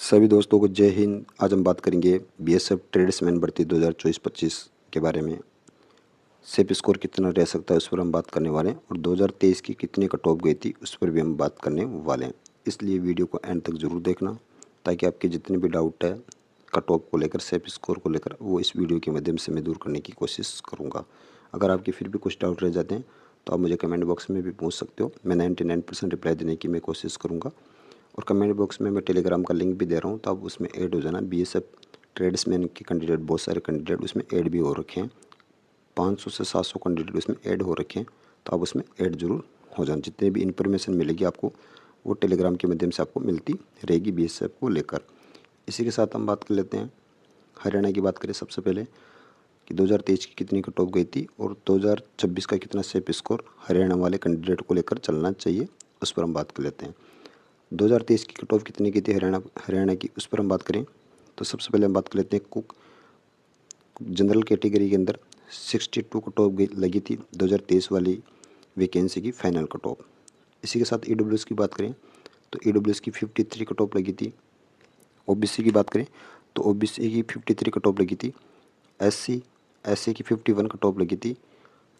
सभी दोस्तों को जय हिंद। आज हम बात करेंगे बीएसएफ ट्रेड्समैन भर्ती 2024-25 के बारे में। सेफ स्कोर कितना रह सकता है उस पर हम बात करने वाले हैं, और 2023 की कितनी कट ऑफ गई थी उस पर भी हम बात करने वाले हैं। इसलिए वीडियो को एंड तक ज़रूर देखना, ताकि आपके जितने भी डाउट है कट ऑफ को लेकर, सेफ स्कोर को लेकर, वो इस वीडियो के माध्यम से मैं दूर करने की कोशिश करूँगा। अगर आपके फिर भी कुछ डाउट रह जाते हैं तो आप मुझे कमेंट बॉक्स में भी पूछ सकते हो। मैं 99% रिप्लाई देने की मैं कोशिश करूँगा। और कमेंट बॉक्स में मैं टेलीग्राम का लिंक भी दे रहा हूँ, तो आप उसमें ऐड हो जाना। बीएसएफ ट्रेड्समैन के कैंडिडेट, बहुत सारे कैंडिडेट उसमें ऐड भी हो रखे हैं। 500 से 700 कैंडिडेट उसमें ऐड हो रखे हैं, तो आप उसमें ऐड जरूर हो जाना। जितने भी इन्फॉर्मेशन मिलेगी आपको, वो टेलीग्राम के माध्यम से आपको मिलती रहेगी बीएसएफ को लेकर। इसी के साथ हम बात कर लेते हैं हरियाणा की। बात करें सबसे पहले कि 2023 की कितनी कट ऑफ गई थी और 2026 का कितना सेफ स्कोर हरियाणा वाले कैंडिडेट को लेकर चलना चाहिए, उस पर हम बात कर लेते हैं। 2023 की कट ऑफ कितनी की थी हरियाणा की, उस पर हम बात करें तो सबसे पहले हम बात कर लेते हैं कुक जनरल कैटेगरी के अंदर 62 कट ऑफ लगी थी 2023 वाली वैकेंसी की फाइनल कट ऑफ। इसी के साथ ईडब्ल्यूएस की बात करें तो ईडब्ल्यूएस की 53 कट ऑफ लगी थी। ओबीसी की बात करें तो ओबीसी की 53 कट ऑफ लगी थी। एससी की 51 कट ऑफ लगी थी।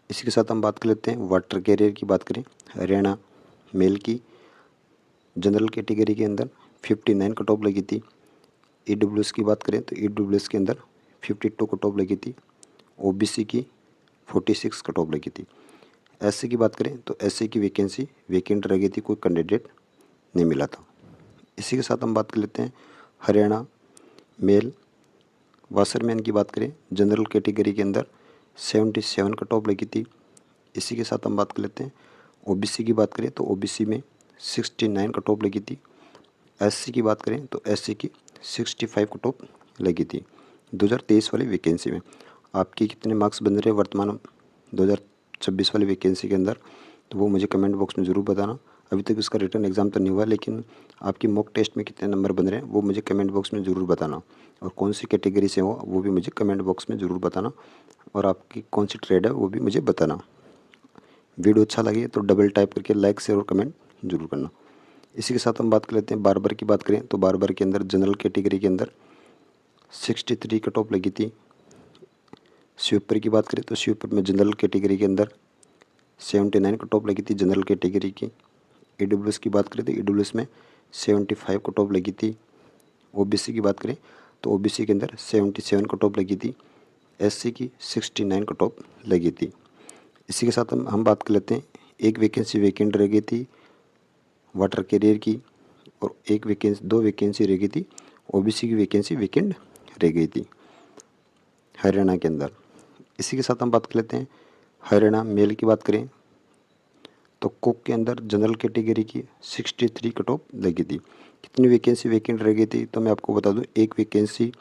इसी के साथ हम बात कर लेते हैं वाटर कैरियर की। बात करें हरियाणा मेल की जनरल कैटेगरी के अंदर 59 कट ऑफ लगी थी। ईडब्ल्यूएस की बात करें तो ईडब्ल्यूएस के अंदर 52 कट ऑफ लगी थी। ओबीसी की 46 कट ऑफ लगी थी। एससी की बात करें तो एससी की वैकेंसी वैकेंट रह गई थी, कोई कैंडिडेट नहीं मिला था। इसी के साथ हम बात कर लेते हैं हरियाणा मेल वाशरमैन की। बात करें जनरल कैटेगरी के अंदर 77 कट ऑफ लगी थी। इसी के साथ हम बात कर लेते हैं ओबीसी की। बात करें तो ओबीसी में 69 कट ऑफ लगी थी। एससी की बात करें तो एससी की 65 कट ऑफ लगी थी 2023 वाली वैकेंसी में। आपके कितने मार्क्स बन रहे हैं वर्तमान 2026 वाली वैकेंसी के अंदर, तो वो मुझे कमेंट बॉक्स में ज़रूर बताना। अभी तक उसका रिटर्न एग्ज़ाम तो नहीं हुआ, लेकिन आपकी मॉक टेस्ट में कितने नंबर बन रहे हैं वो मुझे कमेंट बॉक्स में ज़रूर बताना। और कौन सी कैटेगरी से हो वो भी मुझे कमेंट बॉक्स में ज़रूर बताना। और आपकी कौन सी ट्रेड है वो भी मुझे बताना। वीडियो अच्छा लगे तो डबल टाइप करके लाइक शेयर और कमेंट जरूर करना। इसी के साथ हम बात कर लेते हैं बार्बर की। बात करें तो बार्बर के अंदर जनरल कैटेगरी के अंदर 63 कट ऑफ लगी थी। स्वीपर की बात करें तो स्वीपर में जनरल कैटेगरी के अंदर 79 कट ऑफ लगी थी जनरल कैटेगरी की। ईडब्ल्यूएस की बात करें तो ईडब्ल्यूएस में 75 कट ऑफ लगी थी। ओबीसी की बात करें तो ओबीसी के अंदर 77 कट ऑफ लगी थी। एससी की 69 कट ऑफ लगी थी। इसी के साथ हम बात कर लेते हैं एक वैकेंसी वैकेंट रह गई थी वाटर कैरियर की, और दो वैकेंसी रह गई थी ओबीसी की वैकेंसी वैकेंट रह गई थी हरियाणा के अंदर। इसी के साथ हम बात कर लेते हैं हरियाणा मेल की। बात करें तो कुक के अंदर जनरल कैटेगरी की 63 कट ऑफ लगी थी। कितनी वैकेंसी वैकेंट रह गई थी तो मैं आपको बता दूं, एक वैकेंसी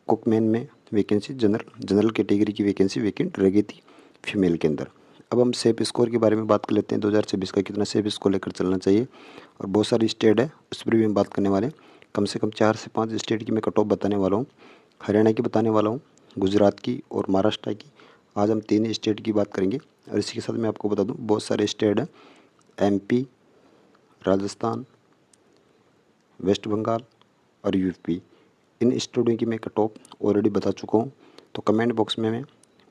कुकमैन में वैकेंसी जनरल कैटेगरी की वैकेंसी वैकेंट रह गई थी फीमेल के अंदर। अब हम सेफ स्कोर के बारे में बात कर लेते हैं। 2026 का कितना सेफ स्कोर लेकर चलना चाहिए, और बहुत सारी स्टेट है उस पर भी हम बात करने वाले हैं। कम से कम 4 से 5 स्टेट की मैं कट ऑफ बताने वाला हूँ। हरियाणा की बताने वाला हूँ, गुजरात की और महाराष्ट्र की। आज हम 3 स्टेट की बात करेंगे। और इसी के साथ मैं आपको बता दूँ बहुत सारे स्टेट हैं, एमपी, राजस्थान, वेस्ट बंगाल और यूपी। इन स्टूडियो की मैं कट ऑफ ऑलरेडी बता चुका हूँ, तो कमेंट बॉक्स में मैं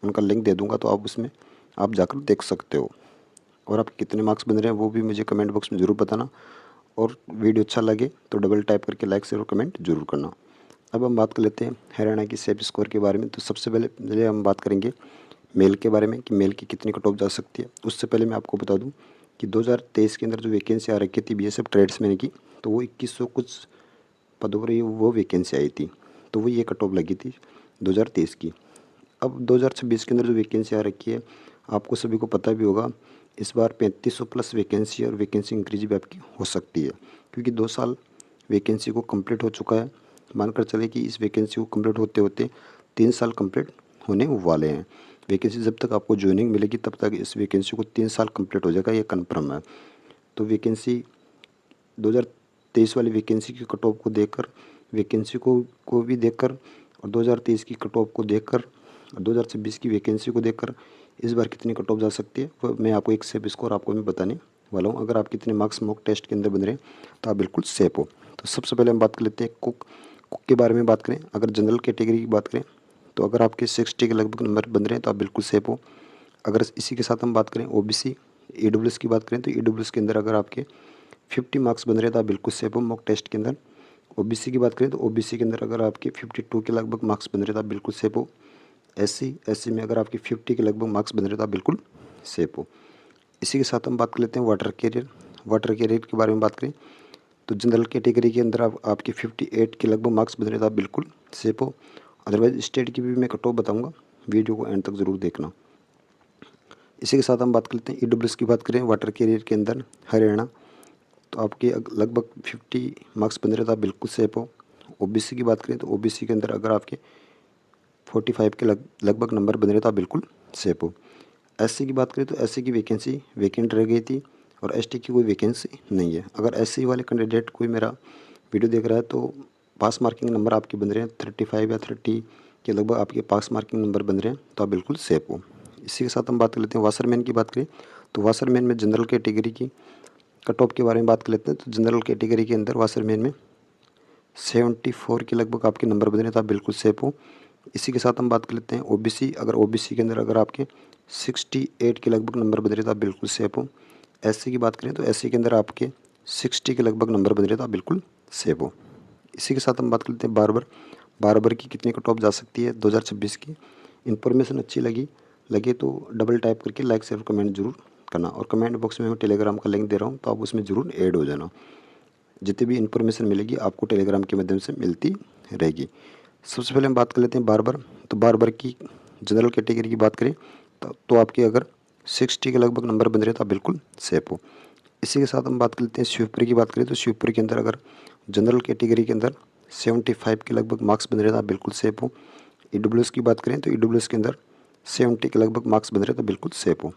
उनका लिंक दे दूँगा, तो आप उसमें आप जाकर देख सकते हो। और आप कितने मार्क्स बन रहे हैं वो भी मुझे कमेंट बॉक्स में ज़रूर बताना। और वीडियो अच्छा लगे तो डबल टाइप करके लाइक शेयर और कमेंट जरूर करना। अब हम बात कर लेते हैं हरियाणा की सेफ स्कोर के बारे में। तो सबसे पहले हम बात करेंगे मेल के बारे में कि मेल की कितनी कट ऑफ जा सकती है। उससे पहले मैं आपको बता दूं कि 2023 के अंदर जो वैकेंसी आ रखी थी बीएसएफ ट्रेड्समैन की, तो वो 2100 कुछ पदों पर वो वैकेंसी आई थी, तो वो ये कट ऑफ लगी थी 2023 की। अब 2026 के अंदर जो वैकेंसी आ रखी है, आपको सभी को पता भी होगा, इस बार 3500 प्लस वैकेंसी और वैकेंसी इंक्रीज भी आपकी हो सकती है, क्योंकि 2 साल वैकेंसी को कंप्लीट हो चुका है। मानकर चले कि इस वैकेंसी को कंप्लीट होते होते 3 साल कंप्लीट होने वाले हैं। वैकेंसी जब तक आपको ज्वाइनिंग मिलेगी तब तक इस वैकेंसी को 3 साल कंप्लीट हो जाएगा, ये कन्फर्म है। तो वैकेंसी 2023 वाली वैकेंसी की कट ऑफ को देखकर, वैकेंसी को भी देखकर, और 2023 की कट ऑफ को देखकर, और 2026 की वैकेंसी को देखकर इस बार कितनी कट ऑफ जा सकती है वो मैं आपको एक सेफ स्कोर आपको मैं बताने वाला हूँ। अगर आप कितने मार्क्स मॉक टेस्ट के अंदर बन रहे हैं तो आप बिल्कुल सेफ हो। तो तो सबसे पहले हम बात कर लेते हैं कुक के बारे में बात करें। अगर जनरल कैटेगरी की बात करें तो अगर आपके 60 के लगभग नंबर बन रहे हैं तो आप बिल्कुल सेफ हो। अगर इसी के साथ हम बात करें ओबीसी ईडब्ल्यूएस की बात करें तो ईडब्ल्यूएस के अंदर अगर आपके 50 मार्क्स बन रहे हैं तो आप बिल्कुल सेफ हो मॉक टेस्ट के अंदर। ओबीसी की बात करें तो ओबीसी के अंदर अगर आपके 52 के लगभग मार्क्स बन रहे हैं तो आप बिल्कुल सेफ हो। एससी में अगर आपके 50 के लगभग मार्क्स बन रहे हैं तो आप बिल्कुल सेफ हो। इसी के साथ हम बात कर लेते हैं वाटर कैरियर के बारे में बात करें तो जनरल कैटेगरी के अंदर आपके 58 के लगभग मार्क्स बन रहे हैं तो आप बिल्कुल सेफ हो। अदरवाइज स्टेट की भी मैं कट ऑफ बताऊँगा, वीडियो को एंड तक ज़रूर देखना। इसी के साथ हम बात कर लेते हैं ईडब्ल्यूएस की बात करें वाटर कैरियर के अंदर हरियाणा तो आपके लगभग 50 मार्क्स बन रहे हैं तो आप बिल्कुल सेफ हो। ओबीसी की बात करें तो ओबीसी के अंदर अगर आपके 45 के लगभग नंबर बन रहे तो आप बिल्कुल सेफ हो। एससी की बात करें तो एससी की वैकेंसी वैकेंट रह गई थी और एसटी की कोई वैकेंसी नहीं है। अगर एससी वाले कैंडिडेट कोई मेरा वीडियो देख रहा है तो पास मार्किंग नंबर आपके बन रहे हैं 35 या 30 के लगभग आपके पास मार्किंग नंबर बन रहे हैं तो आप बिल्कुल सेफ हो। इसी के साथ हम बात कर लेते हैं वाशरमैन की बात करें तो वाशरमैन में जनरल कैटेगरी की कट ऑफ के बारे में बात कर लेते हैं। तो जनरल कैटेगरी के अंदर वाशरमैन में 74 के लगभग आपके नंबर बन रहे हैं तो आप बिल्कुल सेफ हो। इसी के साथ हम बात कर लेते हैं ओबीसी अगर ओबीसी के अंदर अगर आपके 68 के लगभग नंबर बन रहे हैं तो आप बिल्कुल सेफ हो। एससी की बात करें तो एससी के अंदर आपके 60 के लगभग नंबर बन रहे हैं तो आप बिल्कुल सेफ हो। इसी के साथ हम बात कर लेते हैं बारबर की कितनी कट ऑफ जा सकती है 2026 की। इन्फॉर्मेशन अच्छी लगे तो डबल टाइप करके लाइक शेयर कमेंट जरूर करना और कमेंट बॉक्स में मैं टेलीग्राम का लिंक दे रहा हूँ तो आप उसमें ज़रूर ऐड हो जाना। जितनी भी इन्फॉर्मेशन मिलेगी आपको टेलीग्राम के माध्यम से मिलती रहेगी। सबसे पहले हम बात कर लेते हैं बारबर तो बारबर की जनरल कैटेगरी की बात करें तो आपके अगर 60 के लगभग नंबर बन रहे हैं तो आप बिल्कुल सेफ हो। इसी के साथ हम बात कर लेते हैं शिवपुरी की बात करें तो शिवपुरी के अंदर अगर जनरल कैटेगरी के अंदर 75 के लगभग मार्क्स बन रहे हैं तो आप बिल्कुल सेफ हो। ईडब्ल्यूएस की बात करें तो ईडब्ल्यूएस के अंदर 70 के लगभग मार्क्स बन रहे हैं तो बिल्कुल सेफ हो।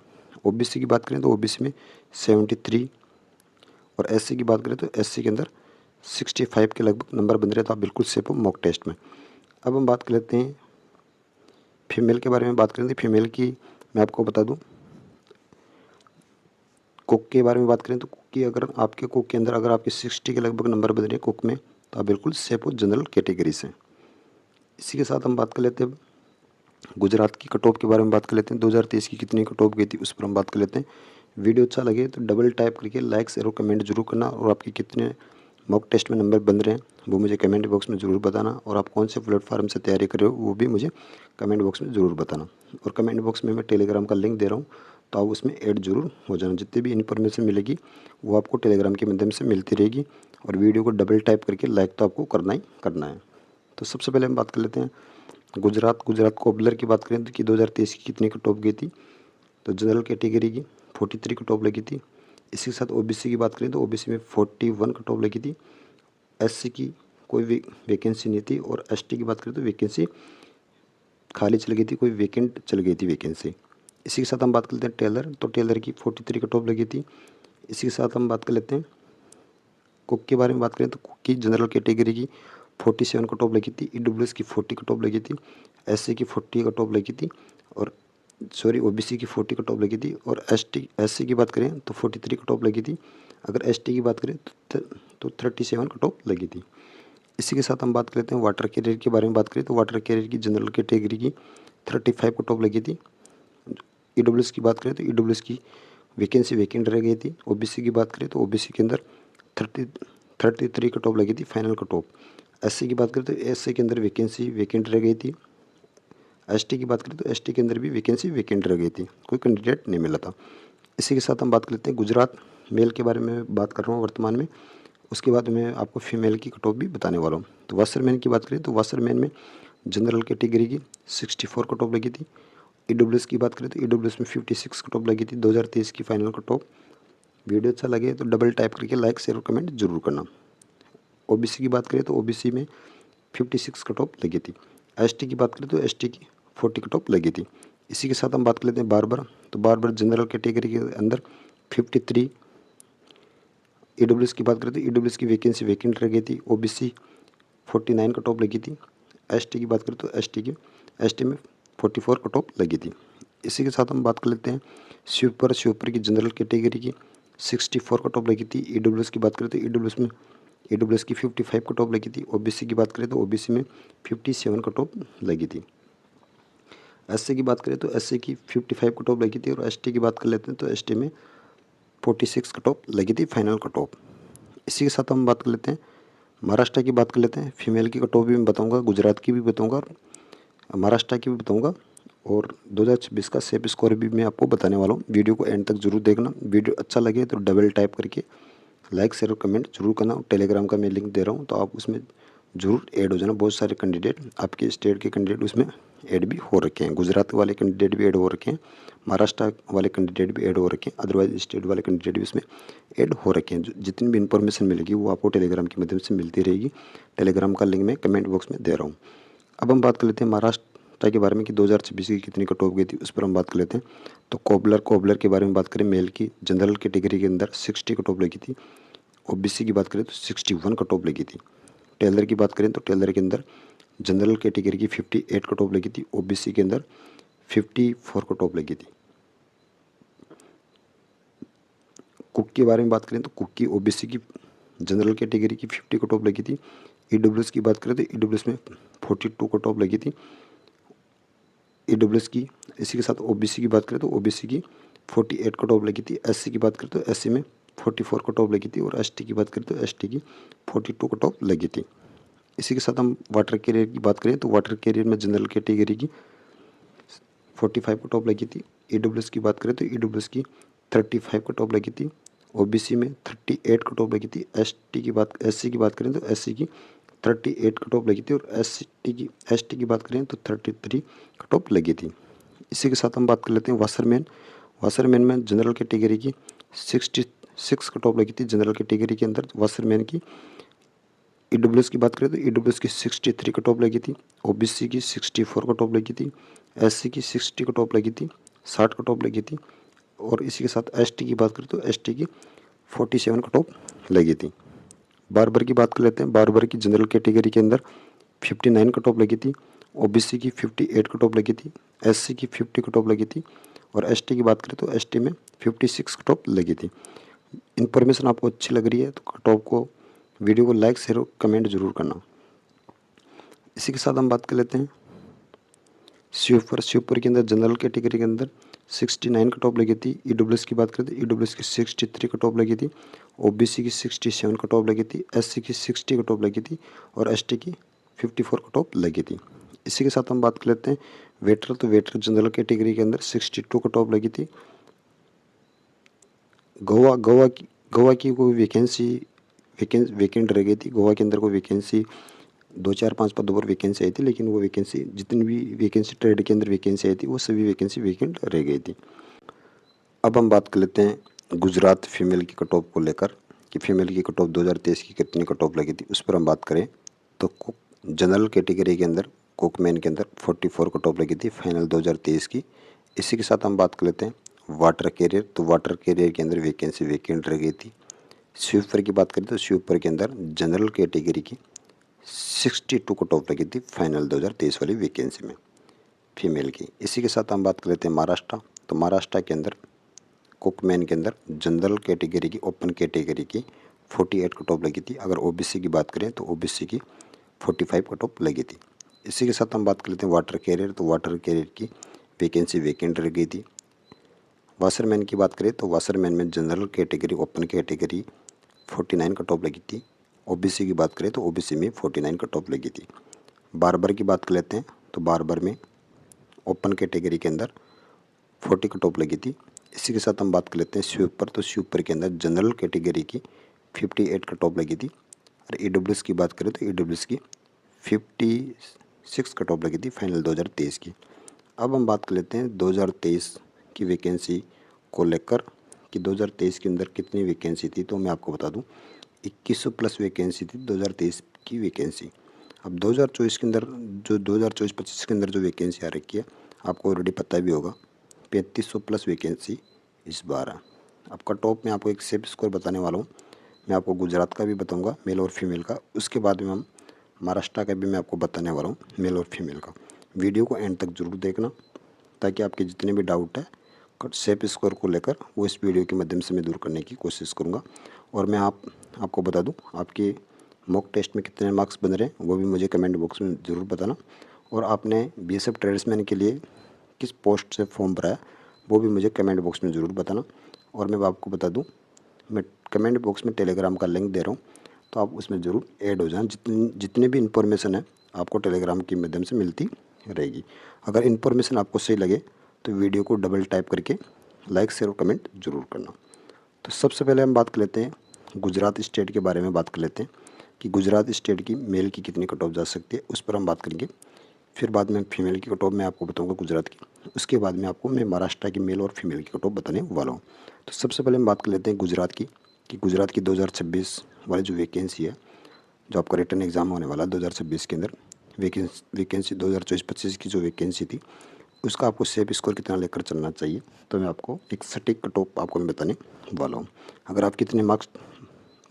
ओबीसी की बात करें तो ओबीसी में 73 और एससी की बात करें तो एससी के अंदर 65 के लगभग नंबर बन रहे हैं तो आप बिल्कुल सेफ हो मॉक टेस्ट में। अब हम बात कर लेते हैं फीमेल के बारे में बात करें तो फीमेल की मैं आपको बता दूं कुक के बारे में बात करें तो कुक की अगर आपके कुक के अंदर अगर आपके 60 के लगभग नंबर बन रहे हैं कुक में तो आप बिल्कुल सेफ हो जनरल कैटेगरी से। इसी के साथ हम बात कर लेते हैं गुजरात की कट ऑफ के बारे में बात कर लेते हैं 2023 की कितनी कट ऑफ गई थी उस पर हम बात कर लेते हैं। वीडियो अच्छा लगे तो डबल टाइप करके लाइक शेयर और कमेंट जरूर करना और आपके कितने मॉक टेस्ट में नंबर बन रहे हैं वो मुझे कमेंट बॉक्स में ज़रूर बताना और आप कौन से प्लेटफॉर्म से तैयारी कर रहे हो वो भी मुझे कमेंट बॉक्स में ज़रूर बताना। और कमेंट बॉक्स में मैं टेलीग्राम का लिंक दे रहा हूँ तो आप उसमें ऐड जरूर हो जाना। जितनी भी इन्फॉर्मेशन मिलेगी वो आपको टेलीग्राम के माध्यम से मिलती रहेगी और वीडियो को डबल टाइप करके लाइक तो आपको करना ही करना है। तो सबसे पहले हम बात कर लेते हैं गुजरात कोबलर की बात करें तो कि 2023 की कितनी कट ऑफ गई थी तो जनरल कैटेगरी की 43 कट ऑफ लगी थी। इसी के साथ ओबीसी की बात करें तो ओबीसी में 41 कट ऑफ लगी थी। एससी की कोई वैकेंसी नहीं थी और एसटी की बात करें तो वैकेंसी खाली चल गई थी, कोई वैकेंट चल गई थी वैकेंसी। इसी के साथ हम बात कर लेते हैं टेलर तो टेलर की 43 कट ऑफ लगी थी। इसी के साथ हम बात कर लेते हैं कुक के बारे में बात करें तो कुक की जनरल कैटेगरी की 47 कट ऑफ लगी थी। ईडब्ल्यूएस की 40 कट ऑफ लगी थी। एससी की 40 कट ऑफ लगी थी और ओबीसी की 40 कट ऑफ लगी थी और एससी की बात करें तो 43 कट ऑफ लगी थी। अगर एसटी की बात करें तो 37 कट ऑफ लगी थी। इसी के साथ हम बात कर लेते हैं वाटर कैरियर के बारे में बात करें तो वाटर कैरियर की जनरल कैटेगरी की 35 कट ऑफ लगी थी। ईडब्ल्यूएस की बात करें तो ईडब्ल्यूएस की वैकेंसी वैकेंट रह गई थी। ओबीसी की बात करें तो ओबीसी के अंदर 33 कट ऑफ लगी थी फाइनल कट ऑफ। एससी की बात करें तो एससी के अंदर वैकेंसी वैकेंट रह गई थी। एसटी की बात करें तो एसटी के अंदर भी वैकेंसी वैकेंट रह गई थी, कोई कैंडिडेट नहीं मिला था। इसी के साथ हम बात कर लेते हैं गुजरात मेल के बारे में बात कर रहा हूँ वर्तमान में। उसके बाद मैं आपको फीमेल की कट ऑफ भी बताने वाला हूँ। तो वाशरमैन की बात करें तो वाशरमैन में जनरल कैटेगरी की 64 कट ऑफ लगी थी। ईडब्ल्यूएस की बात करें तो ईडब्ल्यूएस में 56 कट ऑफ लगी थी 2023 की फाइनल कट ऑफ। वीडियो अच्छा लगे तो डबल टाइप करके लाइक शेयर और कमेंट जरूर करना। ओबीसी की बात करें तो ओबीसी में 56 कट ऑफ लगी थी। एसटी की बात करें तो एसटी की 40 कट ऑफ लगी थी। इसी के साथ हम बात कर लेते हैं बारबर तो बारबर जनरल कैटेगरी के अंदर 53। ईडब्ल्यूएस की बात करें तो ईडब्ल्यूएस की वैकेंसी वैकेंट रह गई थी। ओबीसी 49 कट ऑफ लगी थी। एसटी की बात करें तो एसटी में 44 कट ऑफ लगी थी। इसी के साथ हम बात कर लेते हैं शिवपुर की जनरल कैटेगरी की 64 कट ऑफ लगी थी। ईडब्ल्यूएस की बात करें तो ईडब्ल्यूएस में ईडब्ल्यूएस की 55 कट ऑफ लगी थी। ओबीसी की बात करें तो ओबीसी में 57 कट ऑफ लगी थी। एससी की बात करें तो एससी की 55 कट ऑफ लगी थी और एसटी की बात कर लेते हैं तो एसटी में 46 कट ऑफ लगी थी फाइनल कट ऑफ। इसी के साथ हम बात कर लेते हैं महाराष्ट्र की बात कर लेते हैं। फीमेल की कट ऑफ भी मैं बताऊँगा, गुजरात की भी बताऊँगा और महाराष्ट्र की भी बताऊँगा और 2026 का सेफ स्कोर भी मैं आपको बताने वाला हूँ। वीडियो को एंड तक जरूर देखना। वीडियो अच्छा लगे तो डबल टाइप करके लाइक शेयर और कमेंट जरूर करना। टेलीग्राम का मैं लिंक दे रहा हूँ तो आप उसमें जरूर ऐड हो जाना। बहुत सारे कैंडिडेट आपके स्टेट के कैंडिडेट उसमें ऐड भी हो रखे हैं। गुजरात वाले कैंडिडेट भी ऐड हो रखे हैं, महाराष्ट्र वाले कैंडिडेट भी ऐड हो रखे हैं, अदरवाइज स्टेट वाले कैंडिडेट भी इसमें ऐड हो रखे हैं। जितनी भी इन्फॉर्मेशन मिलेगी वो आपको टेलीग्राम के माध्यम से मिलती रहेगी। टेलीग्राम का लिंक मैं कमेंट बॉक्स में दे रहा हूँ। अब हम बात कर लेते हैं महाराष्ट्र के बारे में कि 2026 की कितनी कट ऑफ गई थी, उस पर हम बात कर लेते हैं। तो कोबलर के बारे में बात करें, मेल की जनरल कैटेगरी के अंदर 60 कट ऑफ लगी थी। ओबीसी की बात करें तो 61 कट ऑफ लगी थी। टेलर की बात करें तो टेलर के अंदर जनरल कैटेगरी की 58 कट ऑफ लगी थी। ओबीसी के अंदर 54 कट ऑफ लगी थी। कुक के बारे में बात करें तो कुक की ओबीसी की जनरल कैटेगरी की 50 कट ऑफ लगी थी। ईडब्ल्यूएस की बात करें तो ईडब्ल्यूएस में 42 कट ऑफ लगी थी ईडब्ल्यूएस की। इसी के साथ ओबीसी की बात करें तो ओबीसी की 48 कट ऑफ लगी थी। एससी की बात करें तो एससी में 44 कट ऑफ लगी थी और एसटी की बात करें तो एसटी की 42 कट ऑफ लगी थी। इसी के साथ हम वाटर कैरियर की बात करें तो वाटर कैरियर में जनरल कैटेगरी की 45 कट ऑफ लगी थी। ईडब्ल्यूएस की बात करें तो ईडब्ल्यूएस की 35 कट ऑफ लगी थी। ओबीसी में 38 कट ऑफ लगी थी। एससी की बात करें तो एससी की 38 कट ऑफ लगी थी और एसटी की बात करें तो 33 कट ऑफ लगी थी। इसी के साथ हम बात कर लेते हैं वाशरमैन में जनरल कैटेगरी की 66 कट ऑफ लगी थी। जनरल कैटेगरी के अंदर वाशरमैन की। ईडब्ल्यूएस की बात करें तो ईडब्ल्यूएस की 63 कट ऑफ लगी थी। ओबीसी की 64 कट ऑफ लगी थी। एससी की 60 कट ऑफ लगी थी, 60 कट ऑफ लगी थी और इसी के साथ एसटी की बात करें तो एसटी की 47 कट ऑफ लगी थी। बार्बर की बात कर लेते हैं। बार्बर की जनरल कैटेगरी के अंदर 59 कट ऑफ लगी थी। ओबीसी की 58 कट ऑफ लगी थी। एससी की 50 कट ऑफ लगी थी और एसटी की बात करें तो एसटी में 56 कट ऑफ लगी थी। इन्फॉर्मेशन आपको अच्छी लग रही है तो कट ऑफ को वीडियो को लाइक शेयर और कमेंट जरूर करना। इसी के साथ हम बात कर लेते हैं शिवपुर के अंदर जनरल कैटेगरी के अंदर 69 कट ऑफ लगी थी। ईडब्ल्यूएस की बात करें तो ईडब्ल्यूएस की 63 कट ऑफ लगी थी। ओबीसी की 67 कट ऑफ लगी थी। एससी की 60 कट ऑफ लगी थी और एसटी की 54 कट ऑफ लगी थी। इसी के साथ हम बात कर लेते हैं वेटर जनरल कैटेगरी के अंदर 62 कट ऑफ लगी थी। गोवा की कोई वैकेंट रह गई थी। गोवा के अंदर कोई वैकेंसी 2-4-5 पदों पर वैकेंसी आई थी, लेकिन वो वैकेंसी जितनी भी वैकेंसी ट्रेड के अंदर वैकेंसी आई थी वो सभी वैकेंसी वैकेंट रह गई थी। अब हम बात कर लेते हैं गुजरात फीमेल की कट ऑफ को लेकर कि फीमेल की कट ऑफ 2023 की कितनी कट ऑफ लगी थी। उस पर हम बात करें तो जनरल कैटेगरी के अंदर कुकमैन के अंदर 44 कट ऑफ लगी थी फाइनल 2023 की। इसी के साथ हम बात कर लेते हैं वाटर कैरियर। तो वाटर कैरियर के अंदर वैकेंसी वैकेंट रह गई थी। स्वीपर की बात करें तो स्वीपर के अंदर जनरल कैटेगरी की 62 कट ऑफ लगी थी फाइनल 2023 वाली वैकेंसी में फीमेल की। इसी के साथ हम बात कर लेते हैं महाराष्ट्र। तो महाराष्ट्र के अंदर कुकमैन के अंदर जनरल कैटेगरी की ओपन कैटेगरी की 48 कट ऑफ लगी थी। अगर ओबीसी की बात करें तो ओबीसी की 45 कट ऑफ लगी थी। इसी के साथ हम बात कर लेते हैं वाटर कैरियर। तो वाटर कैरियर की वैकेंसी वैकेंट रह गई थी। वाशरमैन की बात करें तो वाशरमैन में general category open category 49 cut off लगी थी। ओबीसी की बात करें तो ओबीसी में 49 कट ऑफ लगी थी। बार्बर की बात कर लेते हैं तो बार्बर में ओपन कैटेगरी के अंदर 40 कट ऑफ लगी थी। इसी के साथ हम बात कर लेते हैं स्वीपर। तो स्वीपर के अंदर जनरल कैटेगरी की 58 कट ऑफ लगी थी और ईडब्ल्यूएस की बात करें तो ईडब्ल्यूएस की 56 कट ऑफ लगी थी फाइनल 2023 की। अब हम बात कर लेते हैं 2023 की वैकेंसी को लेकर कि 2023 के अंदर कितनी वैकेंसी थी। तो मैं आपको बता दूं 2100 प्लस वैकेंसी थी 2023 की वैकेंसी। अब 2024 के अंदर जो 2024-25 के अंदर जो वैकेंसी आ रखी है आपको ऑलरेडी पता भी होगा 3500 प्लस वैकेंसी इस बार है। अब कट ऑफ में आपको एक सेफ स्कोर बताने वाला हूँ। मैं आपको गुजरात का भी बताऊँगा मेल और फीमेल का। उसके बाद में हम महाराष्ट्र का भी मैं आपको बताने वाला हूँ मेल और फीमेल का। वीडियो को एंड तक ज़रूर देखना ताकि आपके जितने भी डाउट है सेफ स्कोर को लेकर वो इस वीडियो के माध्यम से मैं दूर करने की कोशिश करूँगा। और मैं आपको बता दूँ आपके मॉक टेस्ट में कितने मार्क्स बन रहे हैं वो भी मुझे कमेंट बॉक्स में ज़रूर बताना। और आपने बीएसएफ ट्रेड्समैन के लिए किस पोस्ट से फॉर्म भरा है वो भी मुझे कमेंट बॉक्स में ज़रूर बताना। और मैं आपको बता दूं, मैं कमेंट बॉक्स में टेलीग्राम का लिंक दे रहा हूं, तो आप उसमें ज़रूर ऐड हो जाएं। जितनी भी इन्फॉर्मेशन है आपको टेलीग्राम के माध्यम से मिलती रहेगी। अगर इन्फॉर्मेशन आपको सही लगे तो वीडियो को डबल टाइप करके लाइक शेयर और कमेंट ज़रूर करना। तो सबसे पहले हम बात कर लेते हैं गुजरात स्टेट के बारे में बात कर लेते हैं कि गुजरात स्टेट की मेल की कितनी कट ऑफ जा सकती है, उस पर हम बात करेंगे। फिर बाद में फीमेल की कट ऑफ मैं आपको बताऊंगा गुजरात की। उसके बाद में आपको मैं महाराष्ट्र की मेल और फीमेल की कट ऑफ बताने वाला हूँ। तो सबसे पहले हम बात कर लेते हैं गुजरात की कि गुजरात की 2026 वाली जो वैकेंसी है, जो आपका रिटर्न एग्ज़ाम होने वाला 2026 के अंदर, वैकेंसी 2024-25 की जो वैकेंसी थी उसका आपको सेफ स्कोर कितना लेकर चलना चाहिए, तो मैं आपको एक सटीक कट ऑफ आपको मैं बताने वाला हूँ। अगर आप कितने मार्क्स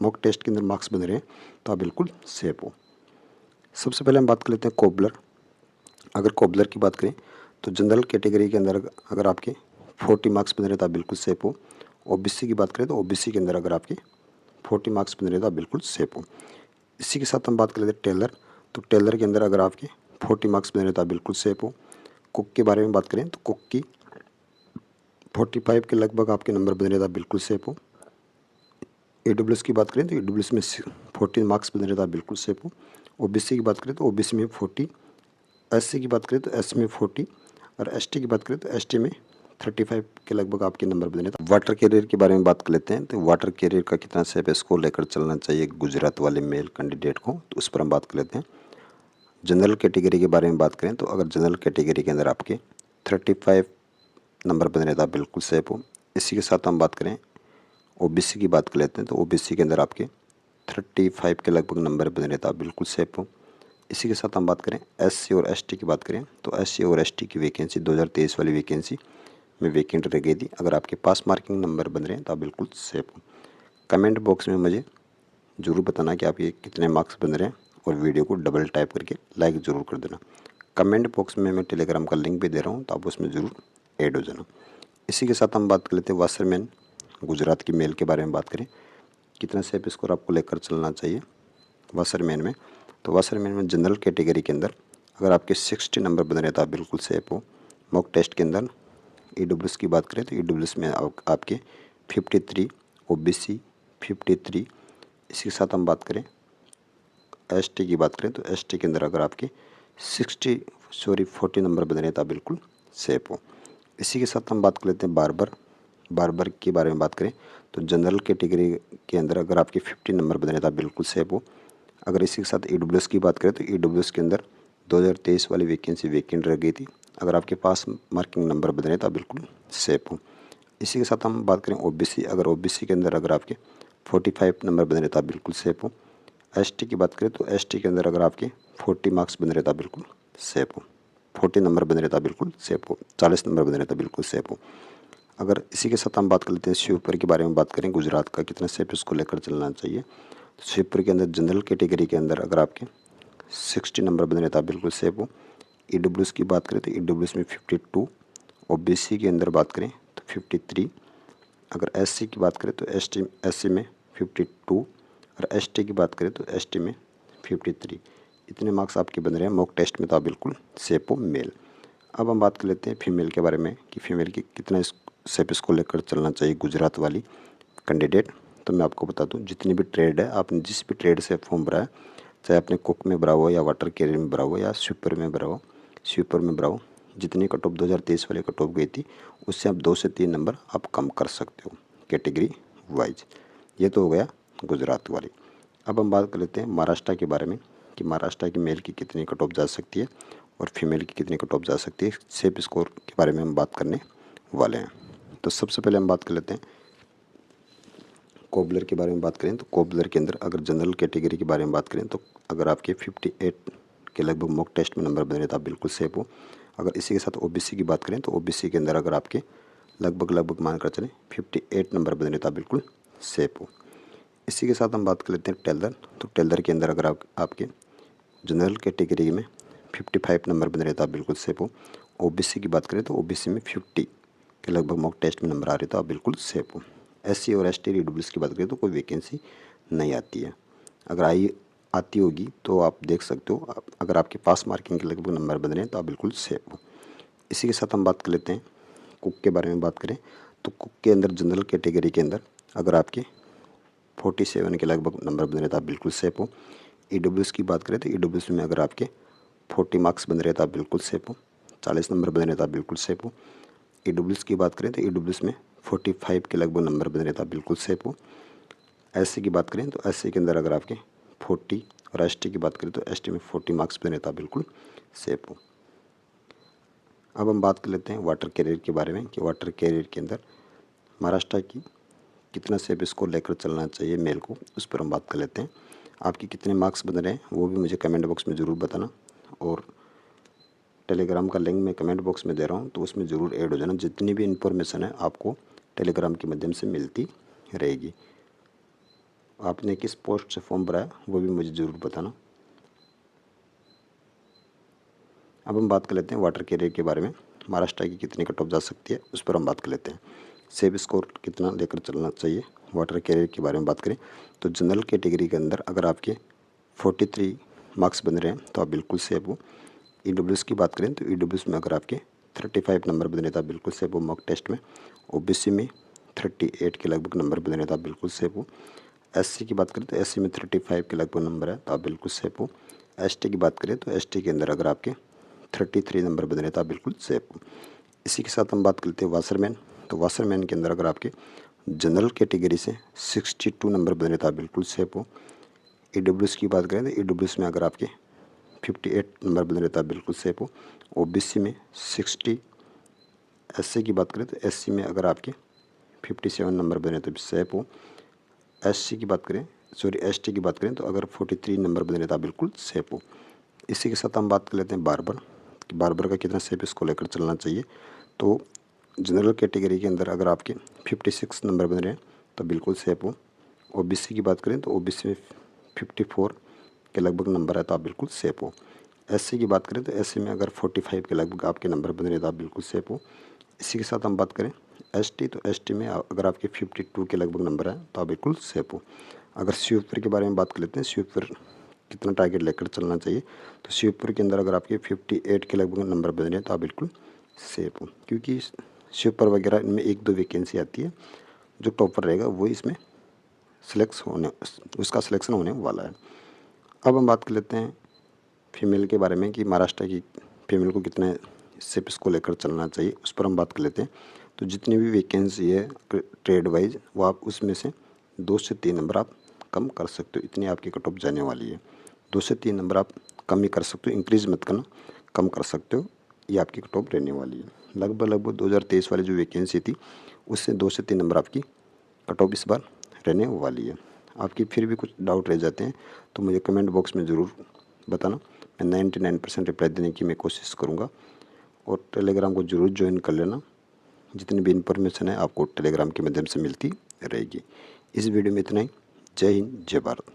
मॉक टेस्ट के अंदर मार्क्स बन रहे हैं तो आप बिल्कुल सेफ हो। सबसे पहले हम बात कर लेते हैं कोबलर। अगर कोबलर की बात करें तो जनरल कैटेगरी के अंदर अगर आपके 40 मार्क्स बन रहे हैं तो आप बिल्कुल सेफ हो। ओबीसी की बात करें तो ओबीसी के अंदर अगर आपके 40 मार्क्स बन रहे हैं तो आप बिल्कुल सेफ हो। इसी के साथ हम बात कर लेते हैं टेलर। तो टेलर के अंदर अगर आपके 40 मार्क्स बन रहे हैं तो आप बिल्कुल सेफ हो। कुक के बारे में बात करें तो कुक की 45 के लगभग आपके नंबर बन रहे हैं तो आप बिल्कुल सेफ हो। ईडब्ल्यूएस की बात करें तो ईडब्ल्यूएस में 40 मार्क्स बन रहे हैं तो आप बिल्कुल सेफ हो। ओबीसी की बात करें तो ओबीसी में 40, एससी की बात करें तो एससी में 40 और एसटी की बात करें तो एसटी में 35 के लगभग आपके नंबर बने। तो वाटर कैरियर के बारे में बात कर लेते हैं। तो वाटर कैरियर का कितना सेफ स्कोर लेकर चलना चाहिए गुजरात वाले मेल कैंडिडेट को, तो उस पर हम बात कर लेते हैं। जनरल कैटेगरी के बारे में बात करें तो अगर जनरल कैटेगरी के अंदर आपके 35 नंबर बन रहे तो आप बिल्कुल सेफ हो। इसी के साथ हम बात करें ओबीसी की बात कर लेते हैं। तो ओबीसी के अंदर आपके 35 के लगभग नंबर बन रहे तो आप बिल्कुल सेफ हो। इसी के साथ हम बात करें एससी और एसटी की बात करें तो एससी और एसटी की वैकेंसी 2023 वाली वैकेंसी में वैकेंट रह गई थी। अगर आपके पास मार्किंग नंबर बन रहे हैं तो आप बिल्कुल सेफ हो। कमेंट बॉक्स में मुझे ज़रूर बताना कि आप ये कितने मार्क्स बन रहे हैं और वीडियो को डबल टाइप करके लाइक ज़रूर कर देना। कमेंट बॉक्स में मैं टेलीग्राम का लिंक भी दे रहा हूँ, तो आप उसमें ज़रूर ऐड हो जाना। इसी के साथ हम बात कर लेते हैं वाशरमैन गुजरात की मेल के बारे में बात करें, कितना सेफ स्कोर आपको लेकर चलना चाहिए वाशरमैन में। तो वाशरमैन में जनरल कैटेगरी के अंदर अगर आपके 60 नंबर बन रहे हैं तो आप बिल्कुल सेफ हो। मॉक टेस्ट के अंदर ईडब्ल्यूएस की बात करें तो ईडब्ल्यूएस में आपके 53, ओबीसी 53। इसी के साथ हम बात करें एसटी की बात करें तो एसटी के अंदर अगर आपके 40 नंबर बन रहे हैं तो आप बिल्कुल सेफ हो। इसी के साथ हम बात कर लेते हैं बारबर के बारे में बात करें तो जनरल कैटेगरी के अंदर अगर आपके 50 नंबर बन रहे हैं तो आप बिल्कुल सेफ हो। अगर इसी के साथ ईडब्ल्यूएस की बात करें तो ईडब्ल्यूएस के अंदर 2023 वाली वैकेंसी वैकेंट रह गई थी। अगर आपके पास मार्किंग नंबर बन रहे हैं तो आप बिल्कुल सेफ हो। इसी के साथ हम बात करें ओबीसी, अगर ओबीसी के अंदर अगर आपके 45 नंबर बन रहे हैं तो आप बिल्कुल सेफ हो। एसटी की बात करें तो एसटी के अंदर अगर आपके 40 मार्क्स बन रहे तो आप बिल्कुल सेफ हो। 40 नंबर बन रहे तो आप बिल्कुल सेफ हो। 40 नंबर बन रहे तो बिल्कुल सेफ हो। अगर इसी के साथ हम बात कर लेते हैं स्वीपर के बारे में बात करें गुजरात का कितना सेफ इसको लेकर चलना चाहिए। तो स्वीपर के अंदर जनरल कैटेगरी के अंदर अगर आपके 60 नंबर बन रहे तो आप बिल्कुल सेफ हो। ईडब्ल्यूएस की बात करें तो ईडब्ल्यूएस में 52, ओबीसी के अंदर बात करें तो 53, अगर एससी की बात करें तो एससी में 52 और एसटी की बात करें तो एसटी में 53। इतने मार्क्स आपके बन रहे हैं मॉक टेस्ट में तो आप बिल्कुल सेफ हो मेल। अब हम बात कर लेते हैं फीमेल के बारे में कि फीमेल की कितना सेफ इसको लेकर चलना चाहिए गुजरात वाली कैंडिडेट। तो मैं आपको बता दूं, जितनी भी ट्रेड है, आपने जिस भी ट्रेड से फॉर्म भरा है, चाहे आपने कुक में भरा हो या वाटर कैरियर में भरा हो या स्वीपर में भरा हो, जितनी कट ऑफ 2023 वाली कट ऑफ गई थी उससे आप 2 से 3 नंबर आप कम कर सकते हो कैटेगरी वाइज। ये तो हो गया गुजरात वाली। अब हम बात कर लेते हैं महाराष्ट्र के बारे में कि महाराष्ट्र की मेल की कितनी कट ऑफ जा सकती है और फीमेल की कितनी कट ऑफ जा सकती है। सेफ स्कोर के बारे में हम बात करने वाले हैं। तो सबसे पहले हम बात कर लेते हैं कोबलर के बारे में बात करें तो कोबलर के अंदर अगर जनरल कैटेगरी के बारे में बात करें तो अगर आपके 58 के लगभग मॉक टेस्ट में नंबर बन रहे तो आप बिल्कुल सेफ हो। अगर इसी के साथ ओबीसी की बात करें तो ओबीसी के अंदर अगर आपके लगभग मानकर चलें 58 नंबर बन रहे तो आप बिल्कुल सेफ हो। इसी के साथ हम बात कर लेते हैं टेलर। तो टेलर के अंदर अगर आपके जनरल कैटेगरी में 55 नंबर बन रहे तो आप बिल्कुल सेफ हो। ओबीसी की बात करें तो ओबीसी में 50 के लगभग मॉक टेस्ट में नंबर आ रहे तो आप बिल्कुल सेफ हो। एससी और एसटी ईडब्ल्यूएस की बात करें तो कोई वैकेंसी नहीं आती है। अगर आती होगी तो आप देख सकते हो। अगर आपके पास मार्किंग के लगभग नंबर बन रहे हैं तो आप बिल्कुल सेफ हो। इसी के साथ हम बात कर लेते हैं कुक के बारे में। बात करें तो कुक के अंदर जनरल कैटेगरी के अंदर अगर आपके 47 के लगभग नंबर बन रहे तो आप बिल्कुल सेफ हो। ईडब्ल्यूएस की बात करें तो ईडब्ल्यूएस में अगर आपके 40 मार्क्स बन रहे तो आप बिल्कुल सेफ हो। 40 नंबर बन रहे तो आप बिल्कुल सेफ हो। ईडब्ल्यूएस की बात करें तो ईडब्ल्यूएस में 45 के लगभग नंबर बन रहे तो आप बिल्कुल सेफ हो। एससी की बात करें तो एससी के अंदर अगर आपके 40 और एसटी की बात करें तो एसटी में 40 मार्क्स बन रहे तो आप बिल्कुल सेफ हो। अब हम बात कर लेते हैं वाटर कैरियर के बारे में कि वाटर कैरियर के अंदर महाराष्ट्र की कितना सेफ स्कोर लेकर चलना चाहिए मेल को, उस पर हम बात कर लेते हैं। आपके कितने मार्क्स बन रहे हैं वो भी मुझे कमेंट बॉक्स में ज़रूर बताना, और टेलीग्राम का लिंक मैं कमेंट बॉक्स में दे रहा हूँ तो उसमें ज़रूर ऐड हो जाना। जितनी भी इन्फॉर्मेशन है आपको टेलीग्राम के माध्यम से मिलती रहेगी। आपने किस पोस्ट से फॉर्म भरा है वो भी मुझे ज़रूर बताना। अब हम बात कर लेते हैं वाटर कैरियर के बारे में। महाराष्ट्र की कितनी कट ऑफ जा सकती है उस पर हम बात कर लेते हैं। सेफ स्कोर कितना लेकर चलना चाहिए वाटर कैरियर के बारे में बात करें तो जनरल कैटेगरी के अंदर अगर आपके 43 मार्क्स बन रहे हैं तो आप बिल्कुल सेफ हो। ईडब्ल्यूएस की बात करें तो ईडब्ल्यूएस में अगर आपके 35 नंबर बन रहे तो आप बिल्कुल सेफ हो मॉक टेस्ट में। ओबीसी में 38 के लगभग नंबर बन रहे तो आप बिल्कुल सेफ हो। एससी की बात करें तो एससी में 35 के लगभग नंबर है तो आप बिल्कुल सेफ हो। एसटी की बात करें तो एसटी के अंदर अगर आपके 33 नंबर बन रहे तो आप बिल्कुल सेफ हो। इसी के साथ हम बात करते हैं वाशरमैन। तो वाशरमैन के अंदर अगर आपके जनरल कैटेगरी से 62 नंबर बन रहे तो आप बिल्कुल सेफ हो। ईडब्ल्यूएस की बात करें तो ईडब्ल्यूएस में अगर आपके 58 नंबर बन रहे तो आप बिल्कुल सेफ हो। ओबीसी में 60। एससी की बात करें तो एससी में अगर आपके 57 नंबर बने तो सेफ हो। एसटी की बात करें तो अगर 43 नंबर बन रहे तो आप बिल्कुल सेफ हो। इसी के साथ हम बात कर लेते हैं बार्बर कि बार्बर का कितना सेफ इसको लेकर चलना चाहिए। तो जनरल कैटेगरी के अंदर अगर आपके 56 नंबर बन रहे हैं तो बिल्कुल सेफ हो। ओबीसी की बात करें तो ओबीसी में 54 के लगभग नंबर है तो आप बिल्कुल सेफ हो। एससी की बात करें तो एससी में अगर 45 के लगभग आपके नंबर बन रहे हैं तो आप बिल्कुल सेफ हो। इसी के साथ हम बात करें एसटी तो एसटी में अगर आपके 52 के लगभग नंबर है तो आप बिल्कुल सेफ हो। अगर शिवपुर के बारे में बात कर लेते हैं, शिवपुर कितना टारगेट लेकर चलना चाहिए तो शिवपुर के अंदर अगर आपके 58 के लगभग नंबर बन रहे हैं तो आप बिल्कुल सेफ हो, क्योंकि शिवपुर वगैरह इनमें 1-2 वैकेंसी आती है। जो टॉपर रहेगा वो इसमें उसका सिलेक्शन होने वाला है। अब हम बात कर लेते हैं फीमेल के बारे में कि महाराष्ट्र की फीमेल को कितने सेफ इसको लेकर चलना चाहिए, उस पर हम बात कर लेते हैं। तो जितनी भी वैकेंसी है ट्रेड वाइज वो आप उसमें से 2 से 3 नंबर आप कम कर सकते हो, इतनी आपकी कट ऑफ जाने वाली है। 2 से 3 नंबर आप कम ही कर सकते हो, इंक्रीज मत करना, कम कर सकते हो, ये आपकी कट ऑफ रहने वाली है। लगभग 2023 वाली जो वैकेंसी थी उससे 2 से 3 नंबर आपकी कट ऑफ इस बार रहने वाली है। आपकी फिर भी कुछ डाउट रह जाते हैं तो मुझे कमेंट बॉक्स में ज़रूर बताना, मैं 99% रिप्लाई देने की मैं कोशिश करूँगा। और टेलीग्राम को ज़रूर ज्वाइन कर लेना, जितनी भी इन्फॉर्मेशन है आपको टेलीग्राम के माध्यम से मिलती रहेगी। इस वीडियो में इतना ही। जय हिंद, जय भारत।